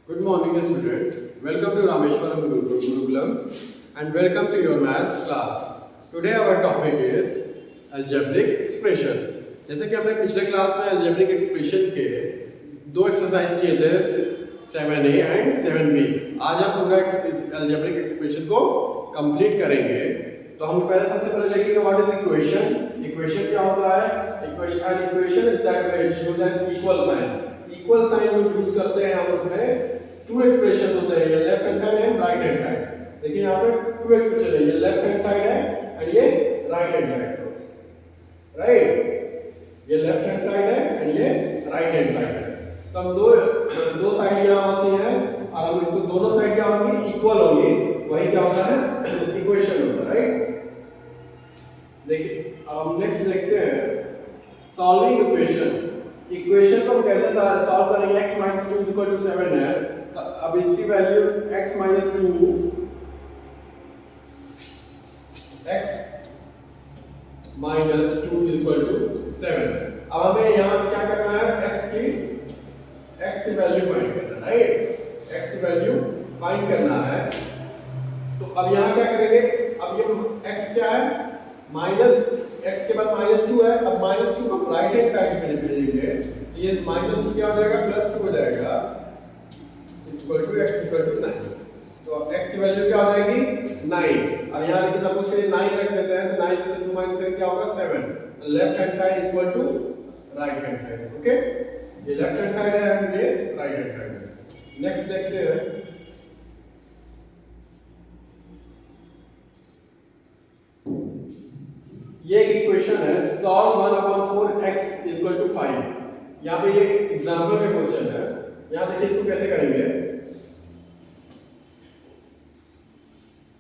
Good morning, students. Welcome to Rameshwaram Gurukulam and welcome to your maths class. Today our topic is algebraic expression. जैसे कि हमने पिछले class में algebraic expression के दो exercise किए थे 7a एंड 7b. आज हम पूरा algebraic expression को कंप्लीट करेंगे. तो हम पहले सबसे पहले देखेंगे व्हाट इज इक्वेशन. इक्वेशन क्या होता है? Equation is that which use an equal sign. Equal sign जो यूज करते हैं हम उसमें टू एक्सप्रेशन होते हैं, ये left hand side and right hand side. देखिए यहाँ पे टू एक्सप्रेशन है, ये लेफ्ट हैंड साइड है एंड ये राइट हैंड साइड है. राइट, ये लेफ्ट हैंड साइड है एंड ये राइट हैंड साइड है. तो हम दो साइड यहाँ होती हैं और हम इसको दोनों साइड क्या होगी? इक्वल होगी. वही क्या होता है? इक्वेशन होता है. राइट, देखिए अब नेक्स्ट देखते हैं सॉल्विंग इक्वेशन. इक्वेशन को हम कैसे सॉल्व करेंगे? x - 2 = 7 है. अब इसकी वैल्यू x - 2 = 7. अब हमें यहाँ पे क्या करना है? x की वैल्यू फाइंड करना है. राइट, x की वैल्यू फाइंड करना है. तो अब यहाँ क्या करेंगे? अब ये x क्या है? x के बाद -2 है. अब -2 को राइट हैंड साइड में भेजेंगे, ये -2 क्या हो जाएगा? +2 हो जाएगा = x = 9. तो x की वैल्यू क्या हो जाएगी? 9. अब यहाँ देखिए सपोज करिए 9 रख देते हैं, तो 9 में से 2 - 7 क्या होगा? 7. Left hand side equal to right hand side. Okay, ये लेफ्ट हैंड साइड है एंड ये राइट हैंड साइड है. नेक्स्ट देखते हैं ये एक इक्वेशन है, सॉल्व 1/4x = 5. यहाँ पे ये एग्जांपल का क्वेश्चन है. यहाँ देखिए इसको कैसे करेंगे.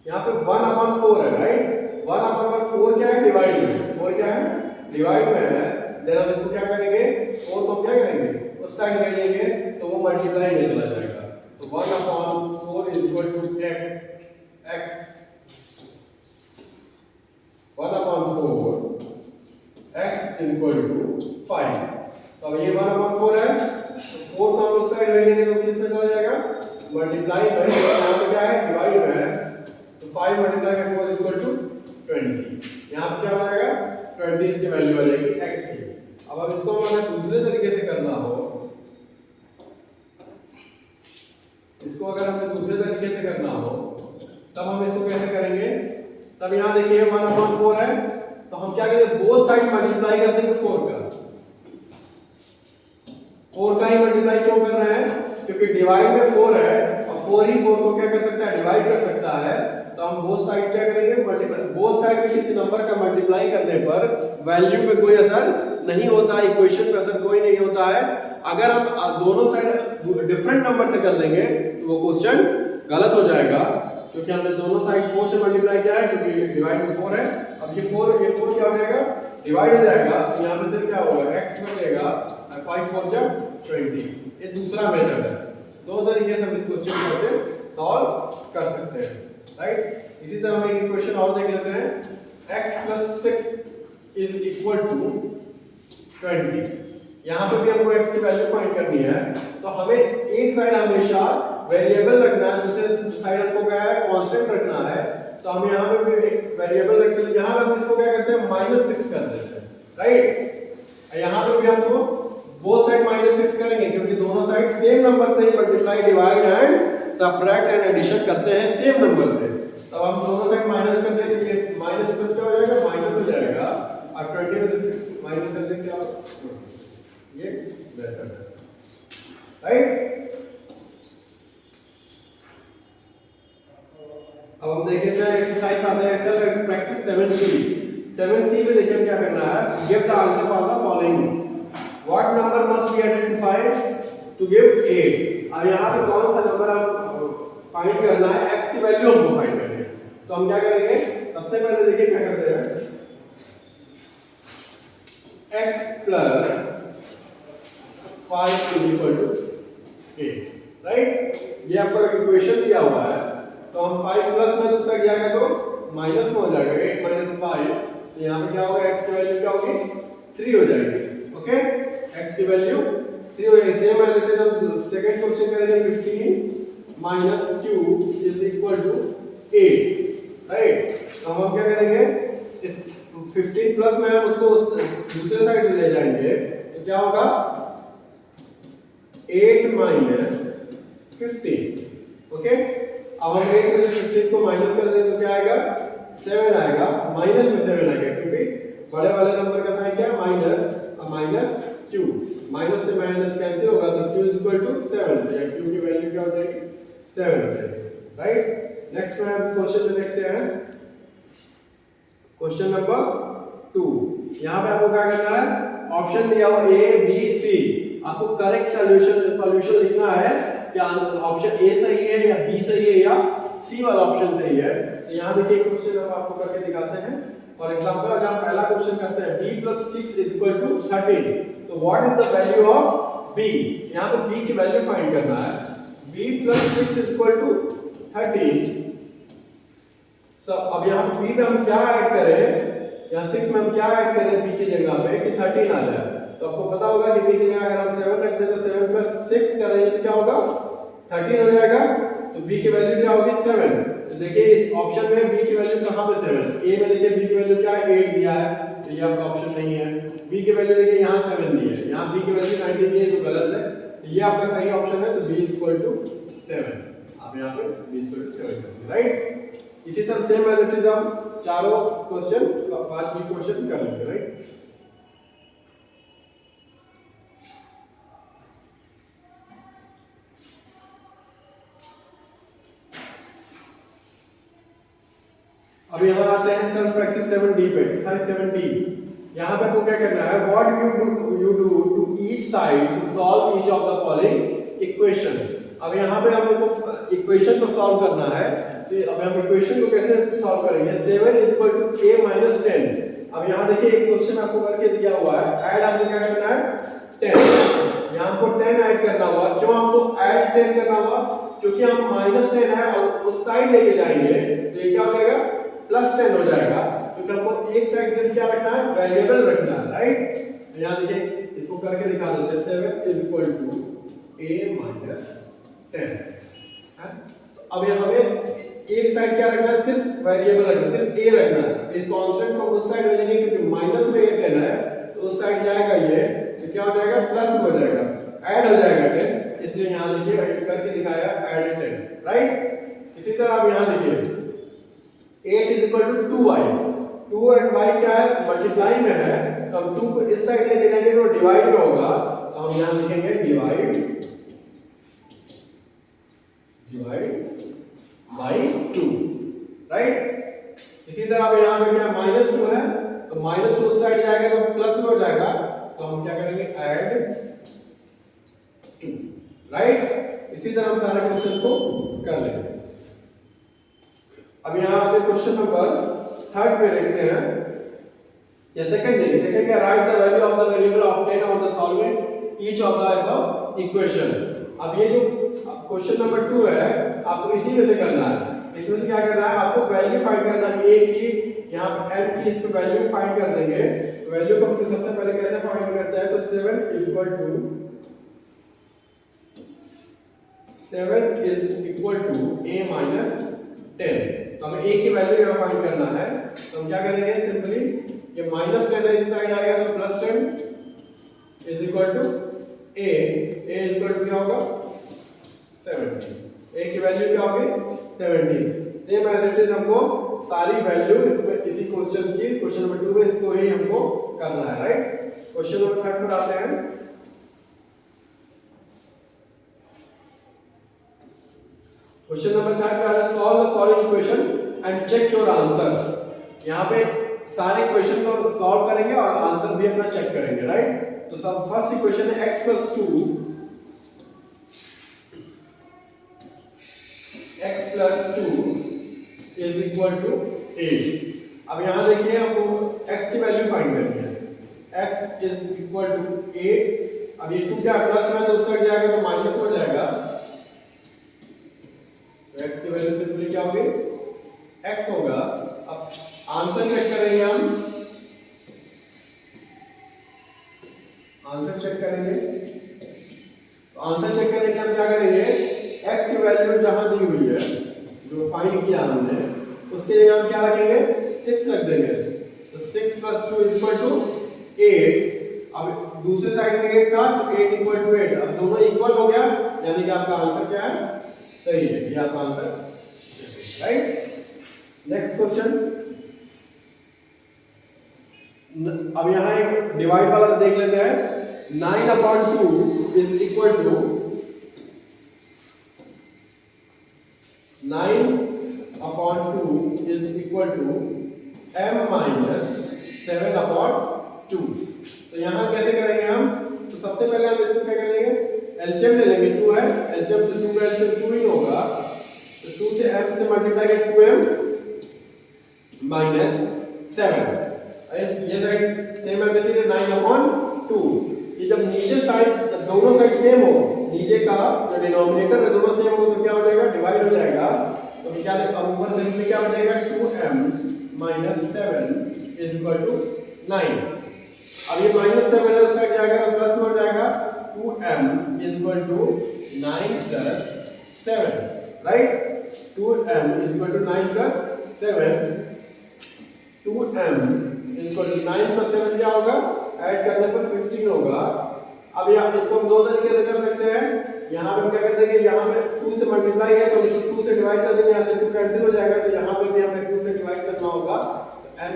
यहाँ पे 1/4 है. राइट, 1/4 क्या है? डिवाइड में. 4 क्या है? डिवाइड में है. देन हम इसको क्या करेंगे? 4 को क्या करेंगे? उस साइड में लेंगे तो वो मल्टीप्लाई में चला जाएगा. तो 1/4 = x 1/4 x = 5. तो अब ये 1/4 है, तो 4 को हम उस साइड ले लेंगे तो किस में चला जाएगा? मल्टीप्लाई में. यहाँ पे क्या है? डिवाइड में है. तो 5 × 4 = 20. यहाँ पे क्या आ जाएगा? 20 इसकी वैल्यू आ जाएगी x की. अब इसको हमें दूसरे तरीके से करना हो, इसको अगर हमें दूसरे तरीके से करना हो तब हम इसको कैसे करेंगे? तब यहाँ देखिए 1/4 है, तो हम क्या करेंगे? बोथ साइड मल्टीप्लाई कर देंगे 4 का ही मल्टीप्लाई क्यों कर रहे हैं? क्योंकि डिवाइड में 4 है और 4 ही 4 को क्या कर सकता है? डिवाइड कर सकता है. तो हम बोथ साइड क्या करेंगे? मल्टीप्लाई. बोथ साइड में किसी नंबर का मल्टीप्लाई करने पर वैल्यू पे कोई असर नहीं होता, इक्वेशन पे असर कोई नहीं होता है. अगर हम दोनों साइड डिफरेंट नंबर से कर देंगे तो वो क्वेश्चन गलत हो जाएगा, क्योंकि हमने दोनों साइड 4 से मल्टीप्लाई किया है, क्योंकि डिवाइड में 4 है. अब ये 4 क्या हो जाएगा? डिवाइड हो जाएगा. तो यहाँ पे सिर्फ क्या होगा? x मिलेगा और 5 × 4 = 20. ये दूसरा मेथड है. दो तरीके से हम इस क्वेश्चन को ऐसे सॉल्व कर सकते हैं. राइट, इसी तरह हम एक इक्वेशन और देख लेते हैं. x + 6 = 20. यहाँ पे भी हमको x की वैल्यू फाइंड करनी है. तो हमें एक साइड हमेशा वेरिएबल रखना है, दूसरे साइड हमको क्या है? कांस्टेंट रखना है. तो हम यहाँ पे भी एक वेरिएबल रखते हैं. यहाँ पे हम इसको क्या करते हैं? -6 कर देते हैं. राइट, यहाँ पे भी हमको बोथ साइड -6 करेंगे, क्योंकि दोनों साइड सेम नंबर से ही multiply, divide and subtract and addition करते हैं सेम नंबर से. तब हम दोनों साइड माइनस कर देंगे, ये माइनस प्लस क्या हो जाएगा? माइनस हो जाएगा. और 20 में से 6 माइनस कर देंगे, क्या ये बेहतर है. राइट, अब हम देखें तो एक्सरसाइज आते हैं एक्सेल प्रैक्टिस 7C में देखिए क्या करना है. Give the answer for the following. What number must be identified to give a. अब यहाँ पे कौन सा नंबर हम फाइंड करना है? x की वैल्यू हमको फाइंड करनी है. तो हम क्या करेंगे? सबसे पहले देखिए क्या करते हैं. x + 5 = 8. राइट, ये आपका इक्वेशन दिया हुआ है. तो हम 5 प्लस में दूसरा क्या है तो माइनस में हो जाएगा. 8 - 5. तो यहाँ पे क्या होगा? x की वैल्यू क्या होगी? 3 हो जाएगी. ओके, x की वैल्यू 3 हो जाएगा। सेम एज इट इज हम सेकंड क्वेश्चन करेंगे 15 minus q is equal to 8, right. तो हम क्या करेंगे, इस 15 प्लस में हम उसको दूसरे साइड में ले जाएंगे तो क्या होगा 8 माइनस 15, ओके। अब हम 8 में से 15 को माइनस कर दें तो क्या आएगा 7 आएगा, माइनस में 7 आएगा क्योंकि बड़े वाले नंबर का साइन क्या है माइनस, और माइनस क्यू, माइनस से माइनस कैंसिल होगा तो q इज इक्वल टू 7, तो q की वैल्यू क्या हो जाएगी 7 हो जाएगी, राइट। नेक्स्ट में हम क्वेश्चन में देखते हैं क्वेश्चन नंबर 2। यहां पे आपको क्या करना है, ऑप्शन दिया हुआ a b c, आपको करेक्ट सॉल्यूशन लिखना है कि ऑप्शन a सही है या b सही है या c वाला ऑप्शन सही है। तो यहां देखिए क्वेश्चन हम आपको करके दिखाते हैं। फॉर एग्जांपल अगर हम पहला क्वेश्चन करते हैं b + 6 = 13, तो what is the value of b, यहां पे b की वैल्यू फाइंड करना है। b + 6 = 13, सब अब यहां b पे हम क्या ऐड करें, यहाँ 6 में हम क्या ऐड करें b की जगह पे कि 13 आ जाए। तो आपको पता होगा कि b की जगह अगर हम 7 रख दें तो 7 + 6 करेंगे तो क्या होगा 13 हो जाएगा, तो b की वैल्यू क्या होगी 7। तो देखिए इस ऑप्शन में b की वैल्यू कहां पे 7, a में देखिए b की वैल्यू क्या है 8 दिया है, तो ये आपका ऑप्शन नहीं है। b की वैल्यू देखिए यहां 7 दी है, यहां b की वैल्यू 19 दी है तो गलत है, तो ये आपका सही ऑप्शन है। तो b = 7, आप यहां पे b = 7 करेंगे, राइट। इसी तरह सेम एज इट इज हम चारों क्वेश्चन 5 भी क्वेश्चन कर लेंगे, राइट। अब यहाँ आते हैं सेल्फ प्रैक्टिस 7D पे, एक्सरसाइज 7D। यहाँ पे आपको क्या करना है, what you do to each side to solve each of the following equation. अब यहाँ पे हमको इक्वेशन को सॉल्व करना है, तो अब हम इक्वेशन को कैसे सॉल्व करेंगे, 7 = a - 10। अब यहाँ देखिए एक क्वेश्चन आपको करके दिया हुआ है, ऐड आपको क्या करना है 10, यहाँ हमको 10 ऐड करना हुआ। क्यों हमको ऐड 10 करना हुआ, क्योंकि हम -10 है और उस साइड लेके जाएंगे तो ये क्या हो जाएगा +10 हो जाएगा, क्योंकि हमको एक साइड से क्या रखना है वेरिएबल रखना है, राइट। तो यहाँ देखिए इसको करके दिखा देते हैं, 7 = a - 10 है। अब यहाँ हमें एक साइड क्या रखना है, सिर्फ वेरिएबल रखना है, सिर्फ a रखना है। इस कांस्टेंट को उस साइड ले लेंगे क्योंकि माइनस में a 10 है तो उस साइड जाएगा ये, तो क्या हो जाएगा प्लस हो जाएगा, ऐड हो जाएगा 10, इसलिए यहाँ देखिए करके दिखाया ऐड 10, राइट। इसी तरह अब यहाँ देखिए 8 = 2y, 2 और y क्या है मल्टीप्लाई में है, तो हम 2 को इस साइड लेके जाएंगे तो डिवाइड में होगा, तो हम यहाँ लिखेंगे डिवाइड बाय 2, राइट। इसी तरह अब यहाँ पे क्या -2 है, तो -2 उस साइड जाएगा तो प्लस में हो जाएगा, तो हम क्या करेंगे ऐड 2, राइट। इसी तरह हम सारे क्वेश्चंस को कर लेंगे। अब यहाँ आते क्वेश्चन नंबर 3 पे देखते हैं, या सेकंड क्या, right the value of the variable obtain on the solving each of the above equation. अब ये जो क्वेश्चन नंबर 2 है आपको इसी में से करना है, इसमें से क्या करना है आपको वैल्यू फाइंड करना है a की, यहाँ पे m की इस पे वैल्यू फाइंड कर देंगे। तो वैल्यू को हम सबसे पहले कैसे फाइंड करते हैं, तो 7 = a - 10, तो हमें a की वैल्यू यहाँ फाइंड करना है। तो हम क्या करेंगे, सिंपली ये -10 है इस साइड आएगा तो +10 = a क्या होगा 70, a की वैल्यू क्या होगी 70। सेम एज इट इज हमको सारी वैल्यू इसमें इसी क्वेश्चन की, क्वेश्चन नंबर 2 में इसको ही हमको करना है, राइट। क्वेश्चन नंबर 3 पर आते हैं। क्वेश्चन नंबर 3 का है solve the following equation and check your answer. यहाँ पे सारे क्वेश्चन को सॉल्व करेंगे और आंसर भी अपना चेक करेंगे, राइट। तो सब फर्स्ट इक्वेशन है x + 2 = 8। अब यहाँ देखिए हमको x की वैल्यू फाइंड करनी है, x = 8। अब ये 2 क्या प्लस में तो उस साइड जाएगा तो माइनस हो जाएगा, तो x की वैल्यू सिंपली क्या होगी x होगा। अब आंसर चेक करेंगे, हम आंसर चेक करेंगे वैल्यू जहां दी हुई है जो फाइंड किया हमने उसके लिए हम क्या रखेंगे 6 रख देंगे। तो 6 + 2 = 8। अब दूसरे साइड में 8 था तो 8 = 8। अब दोनों इक्वल हो गया यानी कि आपका आंसर क्या है सही है। ये आपका आंसर राइट। Next question. अब यहाँ एक डिवाइड वाला देख लेते हैं। 9/2 = 9/2 m - 7/2। तो यहाँ कैसे करेंगे हम? तो सबसे पहले हम इसको क्या करेंगे एलसीएम ले लेंगे। 2 है एलसीएम, तो 2 का एलसीएम 2 ही होगा। तो 2 से m से मल्टीप्लाई कर 2m - 7। ये साइड सेम है देखिए 9/2। ये जब नीचे साइड दोनों साइड सेम हो, नीचे का जो डिनोमिनेटर है दोनों सेम हो तो क्या हो जाएगा डिवाइड हो जाएगा। तो क्या अब ऊपर साइड में क्या बनेगा 2m - 7 = 9। अब ये -7 है उसका क्या आएगा प्लस में हो जाएगा 2m = 9 + 7 राइट। 2m = 9 + 7। 2m = 9 + 7 क्या होगा ऐड करने पर 16 होगा। अब यहाँ इसको हम दो तरीके से कर सकते हैं। यहाँ पे हम क्या करते हैं कि यहाँ पे 2 से मल्टीप्लाई है तो इसको 2 से डिवाइड कर देंगे, यहाँ से 2 कैंसिल हो जाएगा। तो यहाँ पे भी हमें 2 से डिवाइड करना होगा तो m =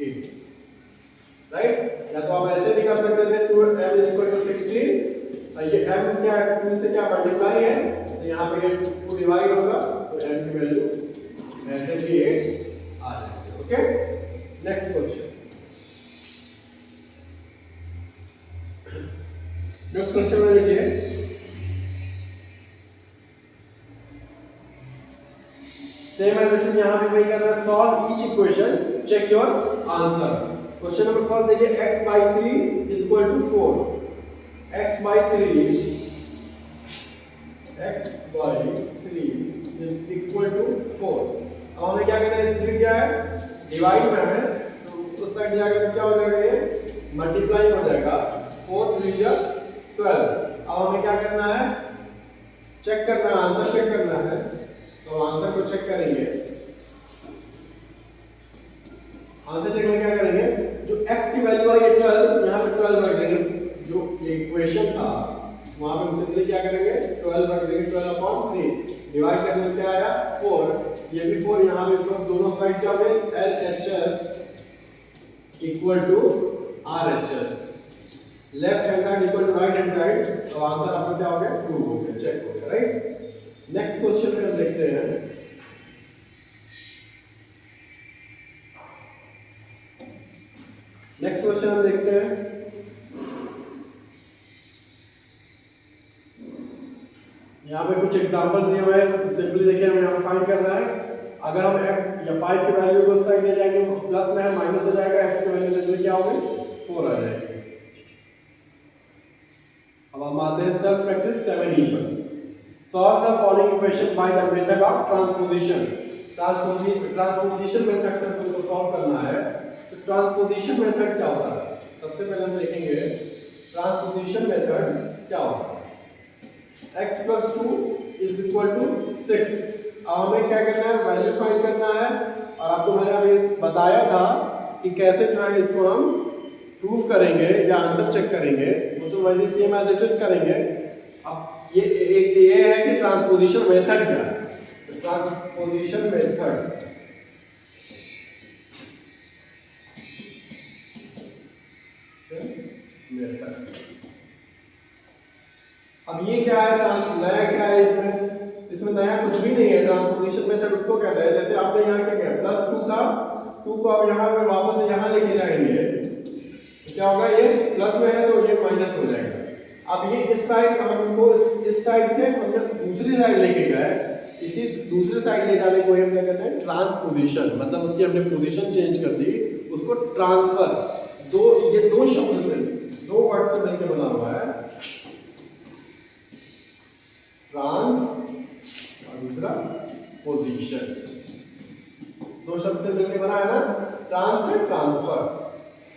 8 राइट। या तो आप ऐसे भी कर सकते थे 2m = 16। ये m क्या है 2 से क्या मल्टीप्लाई है तो यहाँ पे ये 2 डिवाइड होगा तो m की वैल्यू ऐसे भी 8 आ जाएगी। Okay next question. Next question में देखिए सेम एज इट इज यहाँ पे वही कर रहा है solve each equation check your answer. Question number first देखिए x/3 = 4। x/3 = 4। अब हमें क्या करना है 3 क्या है डिवाइड में है तो उस साइड जाकर क्या हो जाएगा ये मल्टीप्लाई हो जाएगा 4 3 12। अब हमें क्या करना है चेक करना है आंसर चेक करना है। तो आंसर को चेक करेंगे। आंसर चेक में क्या करेंगे जो x की वैल्यू आई है 12 यहाँ पे 12 रख देंगे। जो ये इक्वेशन था वहां पे हम सिंपली क्या करेंगे 12 रख देंगे। 12/3 डिवाइड करने से क्या आया 4। ये भी 4 यहाँ पे 4 दोनों साइड क्या होंगे LHS = RHS। Left hand side equal to right hand side. तो आंसर आपका क्या हो गया 2 हो गया चेक हो गया राइट। नेक्स्ट क्वेश्चन पे हम देखते हैं। नेक्स्ट क्वेश्चन हम देखते हैं। यहाँ पे कुछ एग्जांपल दिए हुए हैं सिंपली देखिए हमें यहाँ पे फाइंड करना है। अगर हम x या 5 की वैल्यू को उस साइड ले जाएंगे प्लस में है माइनस हो जाएगा x की वैल्यू से क्या होगी 4 आ जाएगी। अब हम आते हैं सेल्फ प्रैक्टिस 7E पर। Solve the following equation by the method of transposition. Transposition method से हमको सॉल्व करना है। तो ट्रांसपोजिशन मेथड क्या होता है सबसे पहले हम देखेंगे ट्रांसपोजिशन मेथड क्या होता है। x + 2 = 6। अब हमें क्या करना है वैल्यू फाइंड करना है। और आपको मैंने अभी बताया था कि कैसे जो है इसको हम प्रूफ करेंगे या आंसर चेक करेंगे। वो तो वैसे सेम एज इट इज करेंगे। अब ये है कि ट्रांसपोजिशन मेथड क्या है। ट्रांसपोजिशन मेथड अब ये क्या है नया क्या है इसमें नया कुछ भी नहीं है। ट्रांसपोजिशन मेथड उसको कहते हैं जैसे आपने यहाँ क्या किया +2 था 2 को आप यहाँ पे वापस यहाँ लेके जाएंगे तो क्या होगा ये प्लस में है तो ये माइनस हो जाएगा। अब ये इस साइड हमको इस साइड से हमने दूसरी साइड लेके गए। इसी दूसरी साइड ले जाने को हम क्या कहते हैं ट्रांसपोजिशन। मतलब उसकी हमने पोजीशन चेंज कर दी उसको ट्रांसफर। ये दो शब्द से दो वर्ड से मिलकर बना हुआ है ट्रांस और दूसरा पोजीशन। दो शब्द से मिलकर बना है ना ट्रांस ट्रांसफर।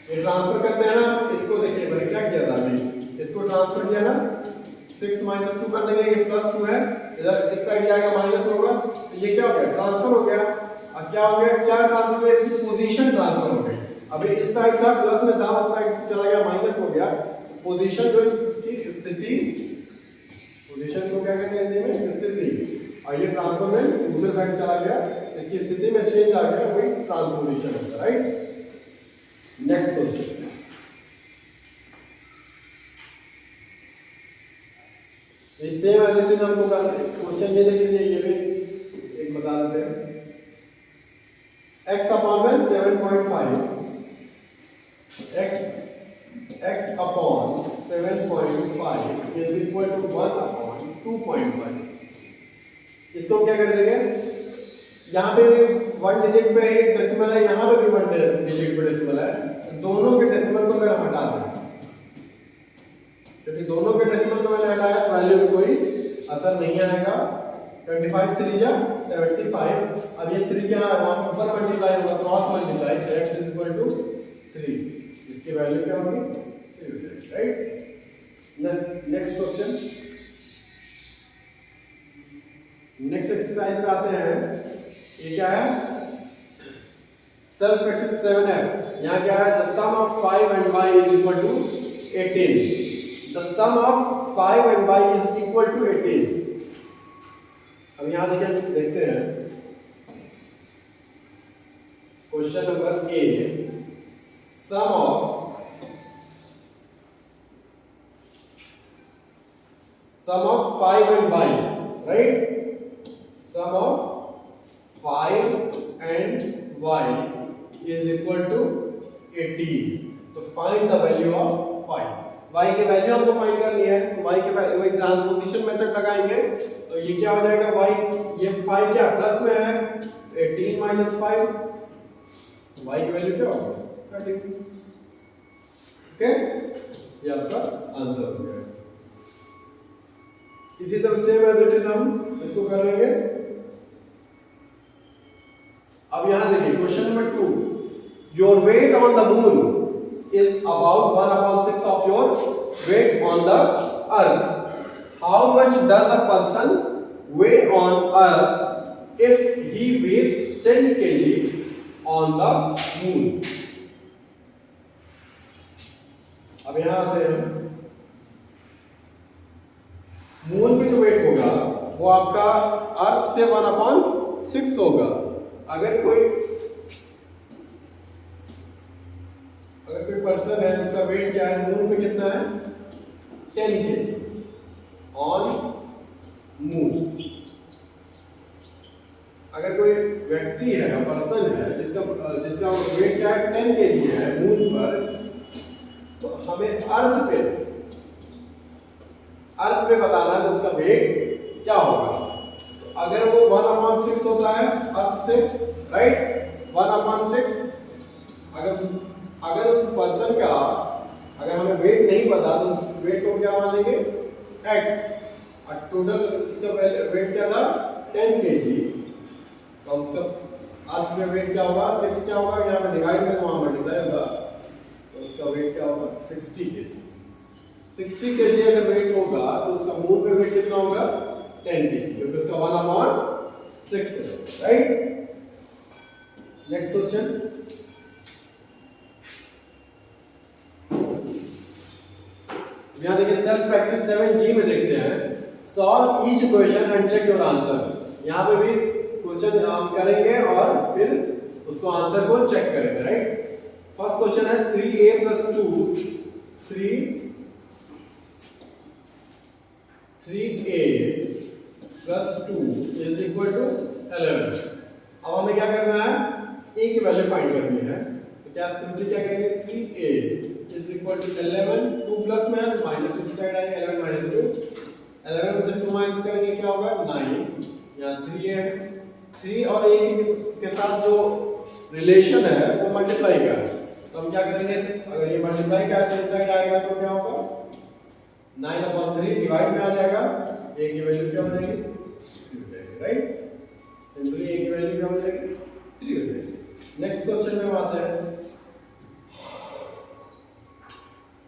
ये ट्रांसफर करते हैं ना इसको देखिए मैंने क्या किया था अभी इसको ट्रांसफर किया ना 6 माइनस 2 कर देंगे, ये प्लस 2 है, इधर इस साइड जाएगा माइनस होगा, तो ये क्या हो गया, ट्रांसफर हो गया। अब क्या हो गया, क्या ट्रांसफर है, इसकी पोजीशन ट्रांसफर हो गई। अब इस साइड था प्लस में था, उस साइड चला गया माइनस हो गया, पोजीशन जो इसकी स्थिति, पोजीशन को क्या कहते हैं हिंदी में, स्थिति, और ये ट्रांसफर में दूसरे साइड चला गया, इसकी स्थिति में चेंज आ गया, वही ट्रांसपोजिशन होता है, right. Next question, same as it is हमको करना है। क्वेश्चन ये देखिए, ये भी एक बता देते हैं, x upon 7.5, x upon 7.5 is equal to 1 upon 2.5। इसको क्या कर देंगे, यहाँ पे भी 1 डिजिट पे एक डेसिमल है, यहाँ पे भी 1 डिजिट पे डेसिमल है, तो दोनों के डेसिमल को अगर हम हटा दें, क्योंकि दोनों के डेसिमल को मैंने हटाया, वैल्यू में कोई असर नहीं आएगा। 25 3 जा 75, अब ये 3 क्या है, वहां ऊपर मल्टीप्लाई होगा, cross multiply, x is equal to 3, इसकी वैल्यू क्या होगी, 3 हो जाएगी, right. Next question, next exercise पे आते हैं। ये क्या है, सेल्फ प्रैक्टिस 7f। यहाँ क्या है, the sum of 5 and y is equal to 18। The sum of 5 and y is equal to 18। अब यहाँ देखते हैं question number A, sum of 5 and y, right. Sum of 5 and y is equal to 18। तो find the value of y। y की value हमको find करनी है, तो y की वैल्यू वही ट्रांसपोजिशन मेथड लगाएंगे, तो ये क्या हो जाएगा, y, ये 5 क्या प्लस में है, 18 माइनस 5, y की वैल्यू क्या होगा, 30। ओके, ये आपका आंसर हो गया। इसी तरह से एज इट इज हम इसको कर लेंगे। अब यहां देखिए question number 2, your weight on the moon is about 1/6 of your weight on the earth. How much does a person weigh on earth if he weighs 10 kg on the moon? अब यहां आते हैं, मून पे जो wait होगा वो आपका अर्थ से 1/6 होगा। अगर कोई पर्सन है, उसका वेट क्या है, मून पे कितना है, 10 kg ऑन मून। अगर कोई व्यक्ति है, पर्सन है, जिसका वेट क्या है, 10 kg है मून पर, तो हमें अर्थ पे बताना है तो उसका वेट क्या होगा। तो अगर वो 1/6 होता है अर्थ से, राइट, 1/6, अगर उस पर्सन का, अगर हमें वेट नहीं पता तो उस वेट को क्या मान लेंगे, x, और टोटल इसका वेट क्या था, 10 kg, तो उसका अर्थ में वेट क्या होगा, 6 क्या होगा, यहाँ पे डिवाइड में वहां मल्टीप्लाई होगा, तो उसका वेट क्या होगा, 60 kg। 60 kg अगर वेट होगा तो उसका मून पे वेट कितना होगा, 10 kg, क्योंकि उसका 1/6 है, राइट। नेक्स्ट क्वेश्चन, यहाँ देखिए सेल्फ प्रैक्टिस 7G में देखते हैं, solve each question and check your answer. यहाँ पे भी क्वेश्चन हम करेंगे और फिर उसको आंसर को चेक करेंगे, राइट। फर्स्ट क्वेश्चन है 3a + 2 इज इक्वल टू 11। अब हमें क्या करना है, a की वैल्यू फाइंड करनी है, तो क्या सिंपली क्या करेंगे, 3a is equal to 11, 2 plus में है माइनस इस साइड आएगा, 11 माइनस 2, 11 में से 2 माइनस करेंगे क्या होगा, 9, यहाँ 3 है, 3 और a के साथ जो रिलेशन है वो मल्टीप्लाई का है, तो हम क्या करेंगे, अगर ये मल्टीप्लाई का है तो इस साइड आएगा तो क्या होगा, 9/3 डिवाइड में आ जाएगा, a की वैल्यू क्या हो जाएगी, 3 हो जाएगी, राइट। सिंपली a की वैल्यू क्या हो जाएगी, 3 हो जाएगी। नेक्स्ट क्वेश्चन में आते हैं।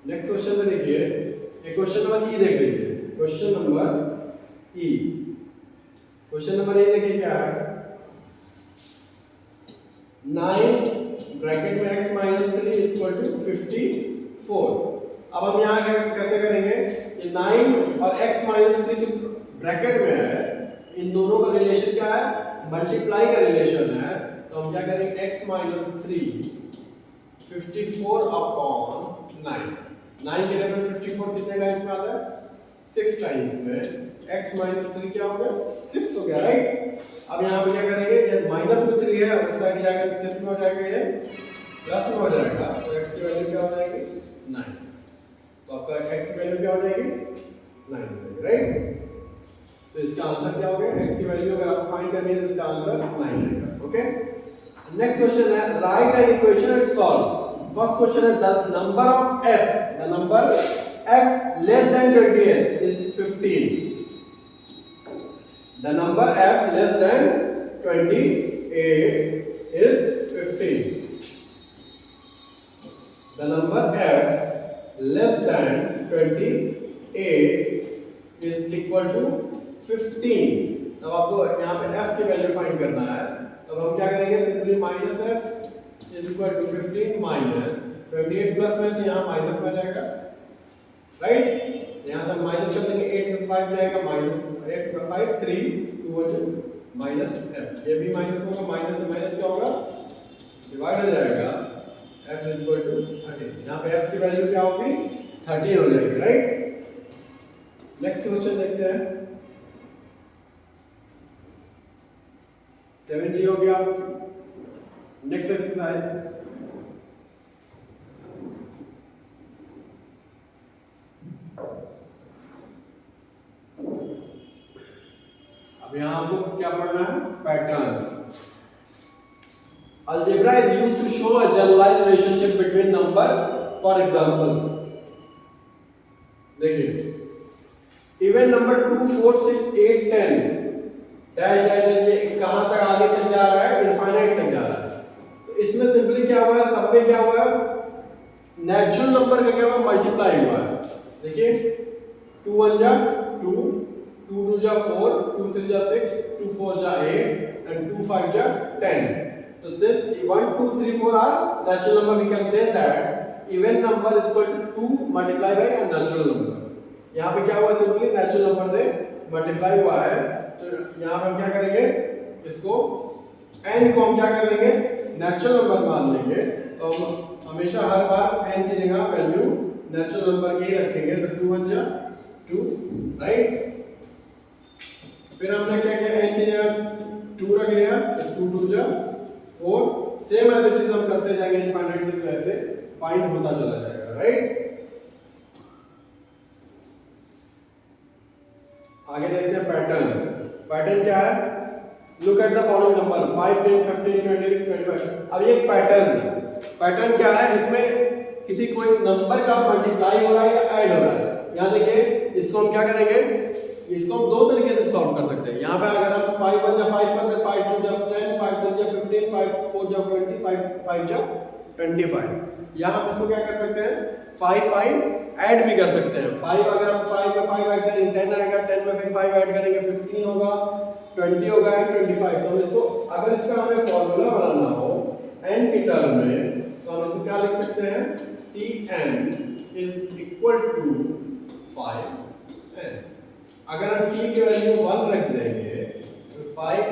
नेक्स्ट क्वेश्चन में देखिए, एक क्वेश्चन नंबर ई देख लीजिए, क्वेश्चन नंबर ई। क्वेश्चन नंबर ए देखिए क्या है, 9 ब्रैकेट में x माइनस 3 इक्वल टू 54। अब हम यहाँ कैसे करेंगे, ये 9 और x माइनस 3 जो ब्रैकेट में है इन दोनों का रिलेशन क्या है, मल्टीप्लाई का रिलेशन है। तो हम क्या करेंगे, x माइनस 3 54 अपॉन 9। 9 के जगह 54 कितने टाइम्स में आता है, 6 टाइम्स में। x माइनस 3 क्या हो गया, 6 हो गया, राइट। अब यहाँ पे क्या करेंगे, ये माइनस में 3 है, उस साइड जाएगा तो किस में हो जाएगा, ये प्लस में हो जाएगा। तो x की वैल्यू क्या हो जाएगी, 9। तो आपका x की वैल्यू क्या हो जाएगी, 9 हो जाएगी, राइट। तो इसका आंसर क्या हो गया, x की वैल्यू अगर आपको फाइंड करनी है तो इसका आंसर 9 आएगा, ओके। नेक्स्ट क्वेश्चन है, right an equation and solve. First question है, the number of f, the number f less than 28 is 15। The number f less than 28 is 15. The number f less than 28 is equal to 15. अब आपको यहाँ पे f की value find करना है। अब हम क्या करेंगे, simply minus f is equal to 15 minus 28 plus में, तो यहाँ माइनस में जाएगा, राइट। यहाँ से माइनस कर देंगे, 8 में 5 जाएगा, माइनस 8 में 5 3 2 माइनस f। ये भी माइनस होगा, माइनस से माइनस क्या होगा, डिवाइड हो जाएगा, f इज इक्वल टू 13। यहाँ पे f की वैल्यू क्या होगी, 13 हो जाएगी, राइट। नेक्स्ट क्वेश्चन देखते हैं, 70 हो गया। नेक्स्ट एक्सरसाइज, अब यहाँ आपको क्या पढ़ना है, patterns. Algebra is used to show a generalised relationship between number. For example देखिए, इवन नंबर 2 4 6 8 10 डैश डैश, ये कहां तक आगे तक जा रहा है, इनफाइनाइट तक जा रहा है। तो इसमें सिंपली क्या हुआ है, सब में क्या हुआ है, नेचुरल नंबर का क्या हुआ, मल्टीप्लाई हुआ है। देखिए 2 1 जा 2, 2 2 जा 4, 2 3 जा 6, 2 4 जा 8 and 2 5 जा 10. So since 1 2 3 4 are natural number, we can say that even number is equal to 2 multiplied by a natural number. यहाँ पे क्या हुआ, सिंपली नेचुरल नंबर से मल्टीप्लाई हुआ है। तो यहाँ पे हम क्या करेंगे, इसको n को हम क्या कर लेंगे, नेचुरल नंबर मान लेंगे। तो हम हमेशा हर बार n की जगह वैल्यू नेचुरल नंबर की ही रखेंगे। तो 2 1 जा 2, राइट। फिर हमने क्या किया, n की जगह 2 रख लिया, तो 2 2 जा 4। सेम एज इट इज हम करते जाएंगे, इनफाइनाइट से ऐसे फाइंड होता चला जाएगा, राइट। आगे देखते हैं पैटर्न। पैटर्न क्या है, look at the following number 5 10 15 20 25। अब ये एक पैटर्न क्या है, इसमें किसी कोई नंबर का मल्टीप्लाई हो रहा है या ऐड हो रहा है। यहाँ देखिए, इसको हम क्या करेंगे, इसको हम दो तरीके से सॉल्व कर सकते हैं। यहाँ पे अगर हम 5 1 जा 5 कर दे, 5 2 जा 10, 5 3 जा 15, 5 4 जा 20, 5 जा 25। यहाँ हम इसको क्या कर सकते हैं, 5 5 ऐड भी कर सकते हैं। 5 अगर हम 5 में 5 ऐड करेंगे 10 आएगा, 10 में फिर 5 ऐड करेंगे 15 होगा, 20 होगा, 25। तो हम इसको, अगर इसका हमें फॉर्मूला बनाना हो n की टर्म में, तो हम इसको क्या लिख सकते हैं, Tn is equal to 5n। अगर हम t की वैल्यू 1 रख देंगे तो 5,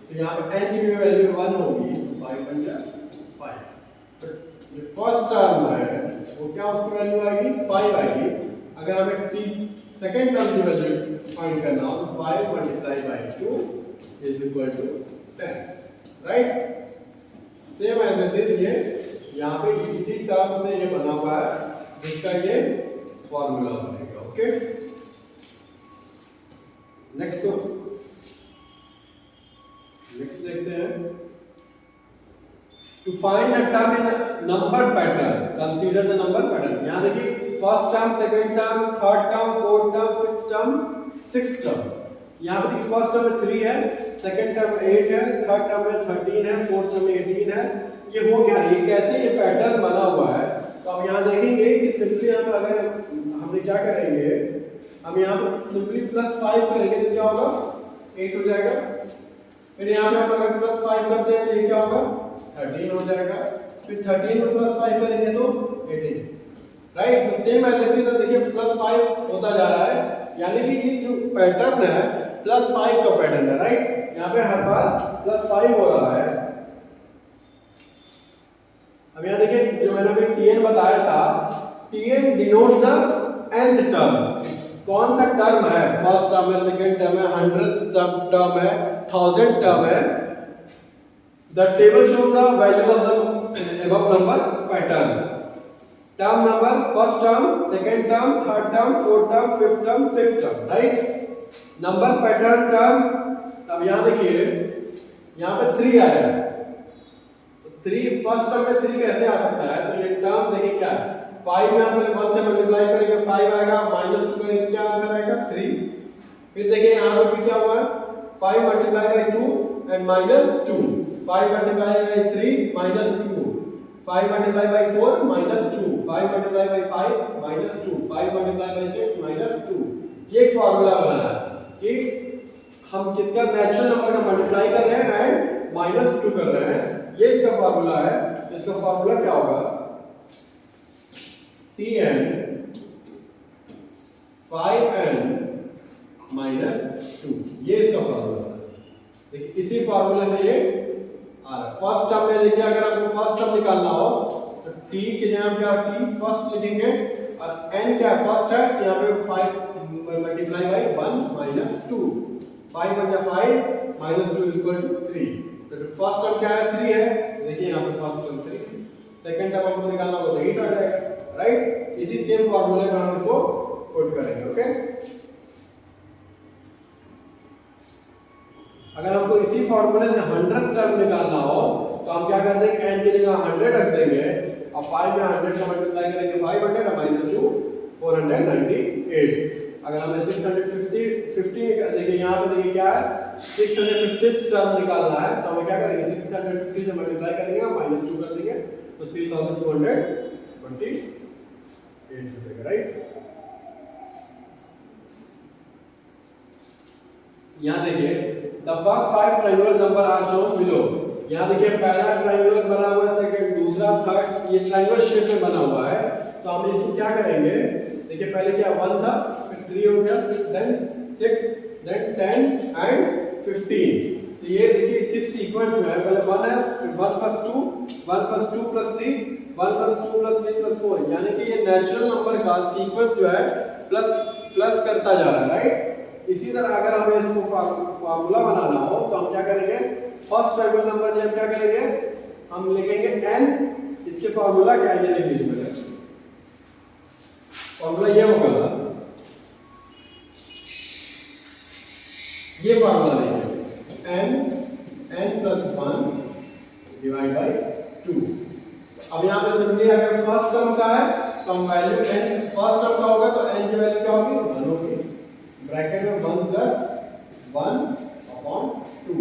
तो यहाँ पे n की वैल्यू 1 होगी, 5 बन जाए 5। तो ये फर्स्ट टर्म है वो क्या, उसकी वैल्यू आएगी 5 आएगी। अगर हमें t सेकंड टर्म की वैल्यू फाइंड करना हो तो 5 multiply by 2 is equal to 10, right. Same as it is, ये यहाँ पे इसी टर्म से ये बना हुआ है जिसका ये फॉर्मूला बनेगा, ओके। नेक्स्ट देखते हैं, to find the term in number pattern consider the number pattern. यहाँ देखिए, first term, second term, third term, fourth term, fifth term, sixth term. यहाँ पे देखिए, फर्स्ट टर्म में 3 है, सेकंड टर्म में 8 है, थर्ड टर्म में 13 है, फोर्थ टर्म में 18 है। ये हो गया, ये कैसे ये पैटर्न बना हुआ है। तो अब यहाँ देखेंगे कि सिंपली हम अगर हमने क्या करेंगे, हम यहाँ पे सिंपली +5 करेंगे तो क्या होगा 8 हो जाएगा। फिर यहाँ पे हम अगर +5 करते हैं तो ये क्या होगा 13 हो जाएगा। फिर 13 में +5 करेंगे तो 18, राइट। तो सेम एज इट इज देखिए +5 होता जा रहा है, यानी कि ये जो पैटर्न है +5 का पैटर्न है, राइट। यहाँ पे हर बार +5 हो रहा है। अब यहाँ देखिए जो मैंने अभी Tn बताया था, Tn denote the nth term. कौन सा टर्म है, फर्स्ट टर्म है, सेकंड टर्म है, 100th टर्म है, 1000th टर्म है। The table shows the value of the above number pattern। Term number, first term, second term, third term, fourth term, fifth term, sixth term, right. Number pattern term. अब यहाँ देखिए यहाँ पे 3 आया है, तो 3 फर्स्ट टर्म में 3 कैसे आ सकता है, तो ये टर्म देखिए क्या है, 5 में हम 1 से मल्टीप्लाई करेंगे 5 आएगा, -2 करेंगे तो क्या आंसर आएगा 3। फिर देखिए यहाँ पर भी क्या हुआ है, 5 multiply by 2 and -2, 5 multiply bye 3 -2, 5 multiply bye 4 -2, 5 multiply bye 5 -2, 5 multiply bye 6 -2। ये एक फार्मूला बना है कि हम किसका नेचुरल नंबर का मल्टीप्लाई कर रहे हैं एंड -2 कर रहे हैं, ये इसका फार्मूला है। तो इसका फार्मूला क्या होगा, Tn 5n -2, ये इसका फार्मूला है। देखिए इसी फार्मूले से ये आ रहा है। फर्स्ट टर्म में देखिए अगर आपको फर्स्ट टर्म निकालना हो तो t के जगह क्या t फर्स्ट लिखेंगे और n क्या फर्स्ट है, तो यहाँ पे 5 मल्टीप्लाई बाय 1 -2, 5 × 5 -2 = 3। तो फर्स्ट टर्म क्या है 3 है, देखिए यहाँ पे फर्स्ट टर्म 3, सेकंड टर्म हमको निकालना हो तो 8 आ जाएगा, राइट। इसी सेम फार्मूले में हम इसको पुट करेंगे, ओके। अगर हमको इसी फार्मूले से 100th टर्म निकालना हो तो हम क्या कर देंगे, n की जगह 100 रख देंगे और 5 में 100 का मल्टीप्लाई करेंगे 500 और -2 498। अगर हमें 650 देखिए यहाँ पे देखिए क्या है, 650th टर्म निकालना है तो हमें क्या करेंगे, 650 से मल्टीप्लाई करेंगे और -2 कर देंगे तो 3228 हो जाएगा, राइट। यहाँ देखिए the first 5 triangular number are shown below. यहाँ देखिए पहला ट्रायंगुलर बना हुआ है, सेकंड, दूसरा, थर्ड, ये ट्रायंगुलर शेप में बना हुआ है। तो हम इसको क्या करेंगे, देखिए पहले क्या 1 था, फिर 3 हो गया, देन 6, देन 10 एंड 15। तो ये देखिए किस सीक्वेंस में है, पहले 1 है, फिर 1 + 2, 1 + 2 + 3, 1 + 2 + 3 + 4, यानी कि ये नेचुरल नंबर का सीक्वेंस जो है प्लस करता जा रहा है, राइट। इसी तरह अगर हमें इसको फार्मूला बनाना हो तो हम क्या करेंगे, फर्स्ट ट्रायंगुलर नंबर लिए हम क्या करेंगे, हम लिखेंगे n, इसके फार्मूला क्या है ये लिख लीजिए। फार्मूला ये होगा, ये फार्मूला लिखिए n + 1 डिवाइड बाय 2। अब यहाँ पे सिंपली अगर फर्स्ट टर्म का है तो हम वैल्यू n, फर्स्ट टर्म का होगा तो n की वैल्यू क्या होगी 1 होगी, ब्रैकेट में 1 + 1/2,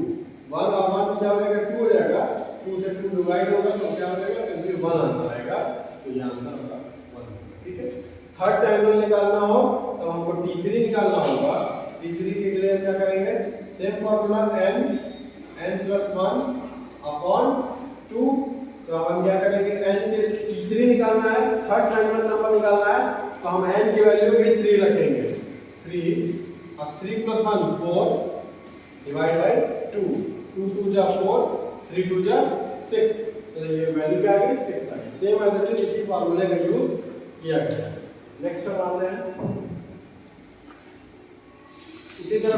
1 और 1 क्या हो जाएगा 2 हो जाएगा, 2 से 2 डिवाइड होगा तो क्या हो जाएगा, सिंपली 1 आंसर आएगा, तो ये आंसर होगा 1, ठीक है। थर्ड ट्रायंगल निकालना हो तो हमको T3 निकालना होगा। T3 के लिए क्या करेंगे, सेम फार्मूला n + 1/2। तो हम क्या करेंगे, n के T3 निकालना है, थर्ड ट्रायंगल नंबर निकालना है तो हम n की वैल्यू भी 3 रखेंगे, 3, अब 3 + 1 4 डिवाइड बाय 2, 2 × 2 = 4, 3 × 2 = 6, तो ये वैल्यू क्या आ गई 6 आ गई। सेम एज इट इज इसी फार्मूले का यूज किया गया है। नेक्स्ट हम आते हैं, इसी तरह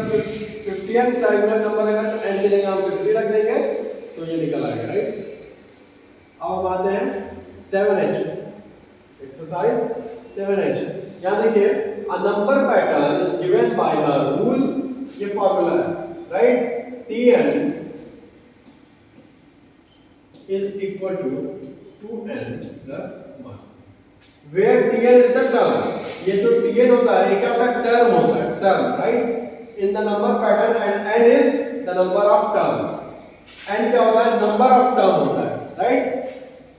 50th ट्रायंगुलर नंबर है तो n की जगह हम 50 रख देंगे तो ये निकल आएगा, राइट। अब हम आते हैं 7h, एक्सरसाइज 7h। यहाँ देखिए a number pattern is given by the rule, ये फॉर्मूला है, right. Tn is equal to 2n + 1, where Tn is the term। ये जो Tn होता है ये क्या होता है, टर्म होता है, term, right, in the number pattern, and n is the number of term। n क्या होता है, नंबर ऑफ टर्म होता है, राइट।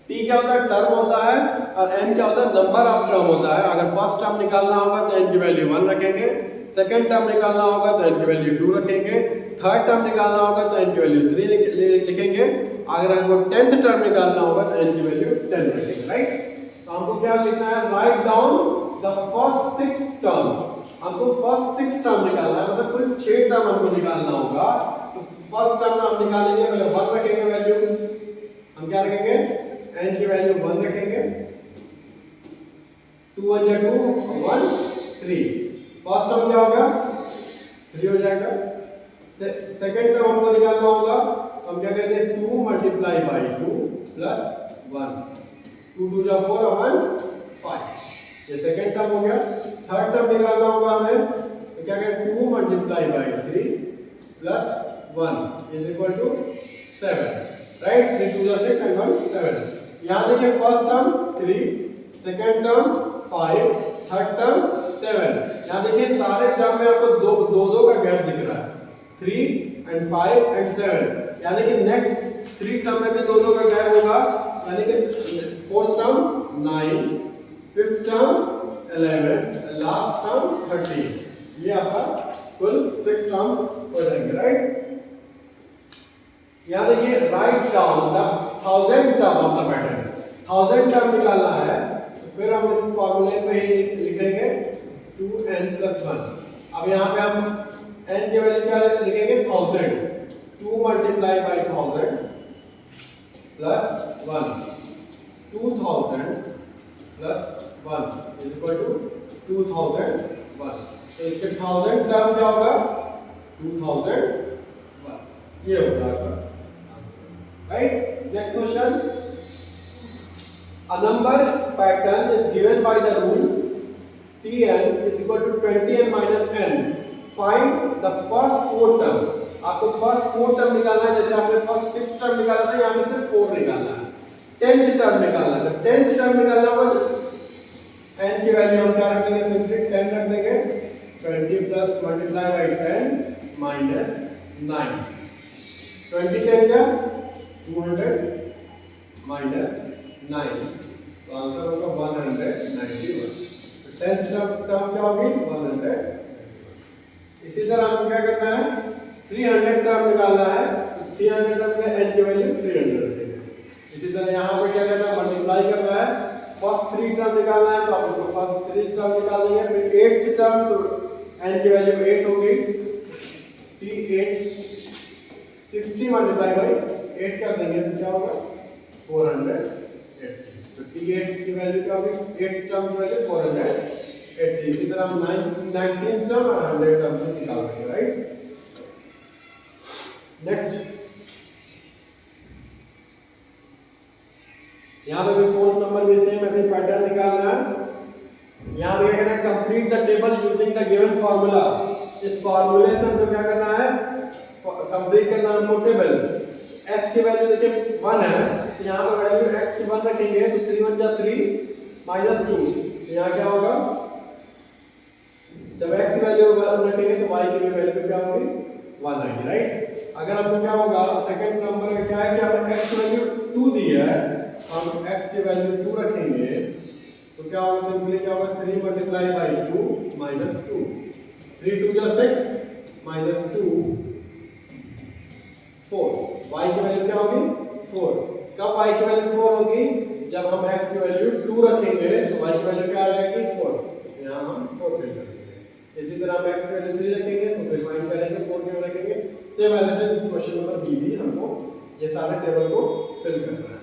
टी क्या होता है, टर्म होता है, और एन क्या होता है, नंबर ऑफ टर्म होता है। अगर फर्स्ट टर्म निकालना होगा तो एन की वैल्यू 1 रखेंगे, सेकंड टर्म निकालना होगा तो एन की वैल्यू 2 रखेंगे, थर्ड टर्म निकालना होगा तो एन की वैल्यू 3 लिखेंगे, अगर हमको 10th टर्म निकालना होगा तो एन की वैल्यू 10 रखेंगे, राइट। तो हमको क्या लिखना है, write down the first 6 term. हमको फर्स्ट 6 टर्म निकालना है, मतलब कुल 6 टर्म हमको निकालना होगा। तो फर्स्ट टर्म हम निकालेंगे, पहले 1 रखेंगे वैल्यू, हम क्या रखेंगे, एन की वैल्यू 1 रखेंगे, 2 1 2 1 3। फर्स्ट टर्म क्या होगा, 3 हो जाएगा। सेकंड टर्म हमको निकालना होगा, हम क्या कहते हैं, 2 मल्टीप्लाई बाई 2 प्लस 1, 2 2 जा 4 और 1 5, ये सेकंड टर्म हो गया। थर्ड टर्म निकालना होगा हमें, तो क्या करें, 2 multiply by 3 plus 1 is equal to 7, right. 3 2 जा 6 and 1 7। यहाँ देखिए first term 3, second term 5, third term 7। यहाँ देखिए सारे टर्म में आपको दो का गैप दिख रहा है, 3 and 5 and 7, यानी कि नेक्स्ट 3 टर्म में भी दो का गैप होगा, यानी कि fourth term 9, fifth term 11, last term 13। ये आपका कुल 6 टर्म्स हो जाएंगे, राइट। यहाँ देखिए write down the 1000 term of the pattern, 1000 term निकालना है, तो फिर हम इस फॉर्मूले में ही लिखेंगे 2n + 1। अब यहाँ पे हम n की वैल्यू क्या लिखेंगे, 1000, 2 multiply by 1000 plus 1, 2000 plus 1 is equal to 2001। तो इसके 1000 टर्म क्या होगा, 2001, ये होगा आपका, right. Next question, a number pattern is given by the rule Tn is equal to 20n minus n, find the first 4 term। आपको फर्स्ट 4 टर्म निकालना है, जैसे आपने फर्स्ट 6 टर्म निकाला था, यहाँ में सिर्फ 4 निकालना है। 10th टर्म निकालना है, 10th टर्म निकालना होगा, n की वैल्यू हम क्या रख देंगे, सिंपली 10 रख देंगे, 20 प्लस मल्टीप्लाई बाई 10 माइनस 9, 20 10 क्या 200 माइनस 9, तो आंसर होगा 191। 10th टर्म क्या होगी, 100। इसी तरह हमको क्या करना है, 300 टर्म निकालना है, तो 300 टर्म में n की वैल्यू 300 रखेंगे। इसी तरह यहाँ पे क्या करना है, मल्टीप्लाई करना है, फर्स्ट 3 टर्म निकालना है, तो आप इसको फर्स्ट 3 टर्म निकाल देंगे, फिर 8th टर्म, तो n की वैल्यू 8 होगी, t8 60 मल्टीप्लाई बाई 8 कर देंगे, तो क्या होगा 480। तो t8 की वैल्यू क्या होगी, 8th टर्म की वैल्यू 480। इसी तरह हम 19th टर्म और 100 टर्म से निकाल देंगे, राइट। नेक्स्ट, यहाँ पे भी 4th नंबर भी सेम ऐसे पैटर्न निकालना है। यहाँ पे क्या करना है, complete the table using the given formula. इस फार्मूले से हमको क्या करना है, कंप्लीट करना है हमको टेबल। x की वैल्यू देखिए 1 है, तो यहाँ पे वैल्यू x की 1 रखेंगे, तो 3 1 जा 3 माइनस 2, तो यहाँ क्या होगा, जब x की वैल्यू 1 रखेंगे तो y की भी वैल्यू क्या होगी, 1 आएगी, राइट। अगर हमको क्या होगा, सेकंड नंबर में क्या है कि हमें x की वैल्यू 2 दी है, हम x की वैल्यू 2 रखेंगे, तो क्या होगा, सिंपली क्या होगा, 3 मल्टीप्लाई बाई 2 माइनस 2, 3 2 जा 6 माइनस 2 4, y की वैल्यू क्या होगी 4। कब y की वैल्यू 4 होगी, जब हम x की वैल्यू 2 रखेंगे, तो y की वैल्यू क्या आ जाएगी 4, यहाँ हम 4 फिल करेंगे। इसी तरह हम x की वैल्यू 3 रखेंगे, तो फिर फाइंड करेंगे 4 क्यों रखेंगे। Same as it question number B भी हमको ये सारे टेबल को फिल करना है।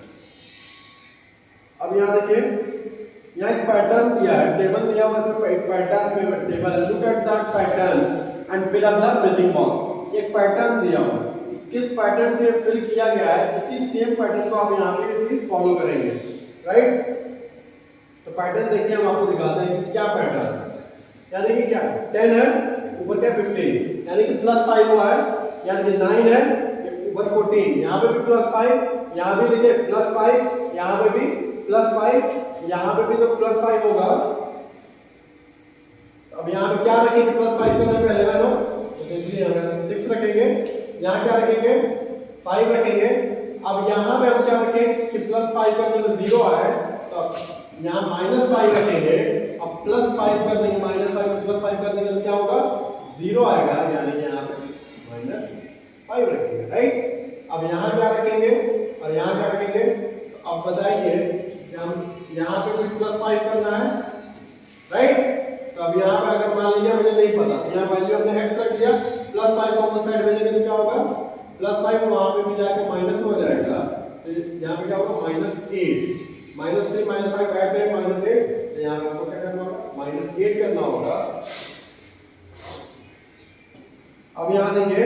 अब यहाँ देखिए, यहाँ एक पैटर्न दिया है, टेबल दिया हुआ है, इसमें एक पैटर्न टेबल है, look at that pattern and fill up the missing box. एक पैटर्न दिया हुआ है, किस पैटर्न से फिल किया गया है, इसी सेम पैटर्न को आप यहाँ पे भी फॉलो करेंगे, राइट। तो पैटर्न देखिए, हम आपको दिखाते हैं कि क्या पैटर्न है। यानी कि क्या 10 है, ऊपर क्या 15, यानी कि +5 हुआ है, यानी कि 9 है, ऊपर 14, यहाँ पे भी +5, यहाँ भी देखिए +5, यहाँ पे भी +5, यहाँ पे भी तो +5 होगा। अब यहाँ पे क्या रखेंगे, +5 करने पे 11 हो, तो सिंपली हम 6 रखेंगे, यहाँ क्या रखेंगे 5 रखेंगे, अब यहाँ पे हम क्या रखें कि +5 कर देंगे 0 आए, तो यहाँ -5 रखेंगे, अब +5 कर देंगे, -5 में +5 कर देंगे तो क्या होगा 0 आएगा, यानी यहाँ पे -5 रखेंगे, राइट। अब यहाँ क्या रखेंगे और यहाँ क्या रखेंगे, तो अब बताइए कि हम यहाँ पे भी +5 करना है, राइट। तो अब यहाँ पे अगर मान लीजिए मुझे नहीं पता, तो यहाँ वैल्यू हमने x रख दिया, +5 को साइड भेजेंगे तो क्या होगा +5 वहाँ पे भी जाके माइनस हो जाएगा, तो यहाँ पे क्या होगा -8, -3 -5 ऐड करें -8, तो यहाँ पे आपको क्या करना होगा -8 करना होगा। अब यहाँ देखिए,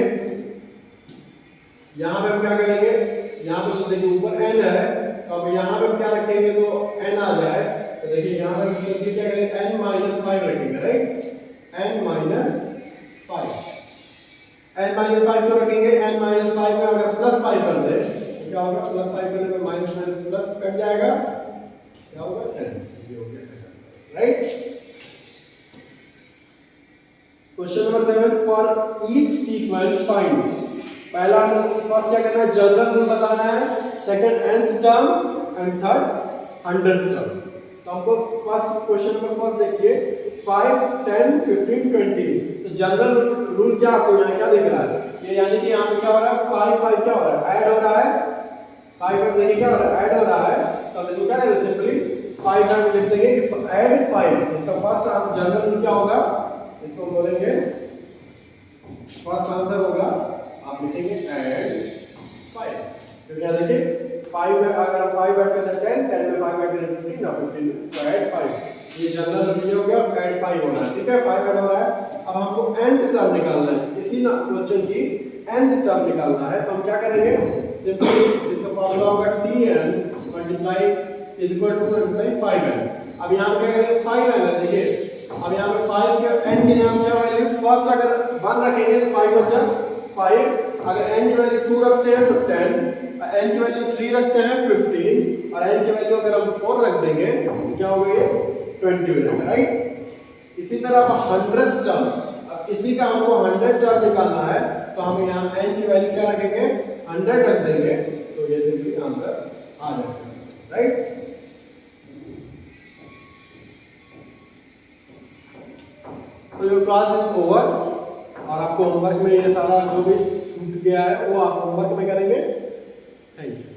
यहाँ पे हम क्या करेंगे, यहाँ पे तो देखिए ऊपर n है, तो अब यहाँ पे हम क्या रखेंगे तो n आ जाए, तो देखिए यहाँ पे हम क्या करेंगे n-5 रखेंगे, राइट, n-5 क्यों रखेंगे, n-5 में अगर +5 कर दे तो क्या होगा, +5 करने पे माइनस प्लस कट जाएगा, क्या होगा 10, ये हो गया, right. Question number 7, for each sequence find, पहला फर्स्ट क्या करना है, जनरल रूल बताना है, second nth term and third 100th term. तो हमको फर्स्ट क्वेश्चन नंबर फर्स्ट देखिए 5 10 15 20, तो जनरल रूल क्या आपको यहाँ क्या दिख रहा है, ये यानी कि यहाँ पे क्या हो रहा है 5 5 क्या हो रहा है, ऐड हो रहा है, 5 5 देखिए क्या हो रहा है, ऐड हो रहा है, तो इसको क्या है सिंपली 5 हम लिख देंगे कि ऐड 5, इसका फर्स्ट जनरल रूल क्या होगा, इसको बोलेंगे फर्स्ट आंसर होगा, आप लिखेंगे ऐड 5, तो यहाँ देखिए 5 में अगर 5 ऐड करते हैं 10 में 5 ऐड करते हैं 15 ना 15, तो ऐड 5, ये जनरल रूल हो गया, ऐड 5 होना है, ठीक है, 5 ऐड हो रहा है। अब हमको nth टर्म निकालना है, इसी ना क्वेश्चन की nth टर्म निकालना है, तो हम क्या करेंगे, सिंपली इसका फार्मूला होगा tn multiply is equal to multiply 5n। अब यहाँ पे क्या करेंगे 5n है, देखिए अब यहाँ पे 5 के n के नाम क्या वैल्यू, फर्स्ट अगर 1 रखेंगे तो 5 बचा 5, अगर n की वैल्यू 2 रखते हैं तो 10, n की वैल्यू 3 रखते हैं 15, और n की वैल्यू अगर हम 4 रख देंगे तो क्या होगा ये 20 हो जाएगा, राइट। इसी तरह 100th टर्म, अब इसी का हमको 100 टर्म निकालना है, तो हम यहाँ n की वैल्यू क्या रखेंगे 100 रख देंगे, तो ये सिंपली आंसर आ जाएगा, राइट। तो ये क्लास इज ओवर, और आपको होमवर्क में ये सारा जो भी छूट गया है वो आप होमवर्क में करेंगे। Thank you.